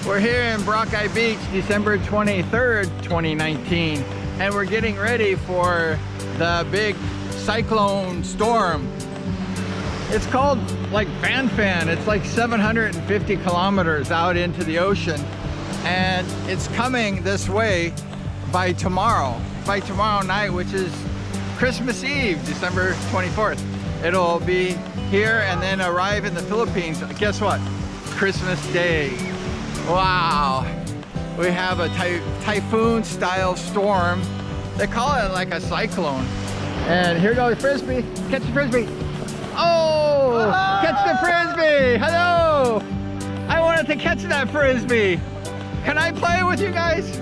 We're here in Brockeye Beach, December 23rd, 2019, and we're getting ready for the big cyclone storm. It's called like Fan. It's like 750 kilometers out into the ocean, and it's coming this way by tomorrow night, which is Christmas Eve, December 24th. It'll be here and then arrive in the Philippines. Guess what? Christmas Day. Wow. We have a typhoon style storm. They call it like a cyclone. And here goes Frisbee. Catch the Frisbee. Oh! Catch the Frisbee! Hello! I wanted to catch that Frisbee. Can I play with you guys?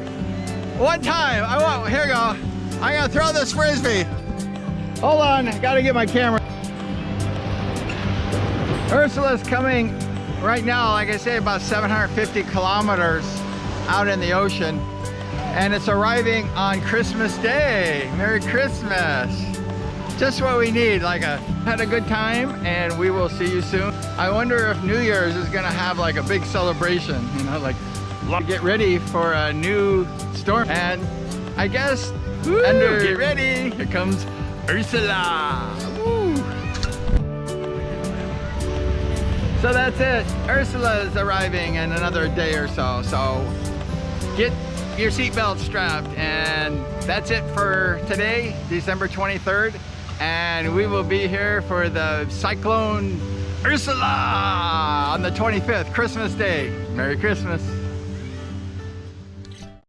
One time. Here we go. I'm gonna throw this Frisbee. Hold on, gotta get my camera. Ursula's coming right now, like I say, about 750 kilometers out in the ocean, and it's arriving on Christmas Day. Merry Christmas. Just what we need. Had a good time, and we will see you soon. I wonder if New Year's is gonna have like a big celebration, you know, like get ready for a new storm. And I guess, get ready, here comes Ursula. Woo. So that's it. Ursula is arriving in another day or so. So get your seatbelt strapped, and that's it for today, December 23rd. And we will be here for the cyclone Ursula on the 25th, Christmas Day. Merry Christmas.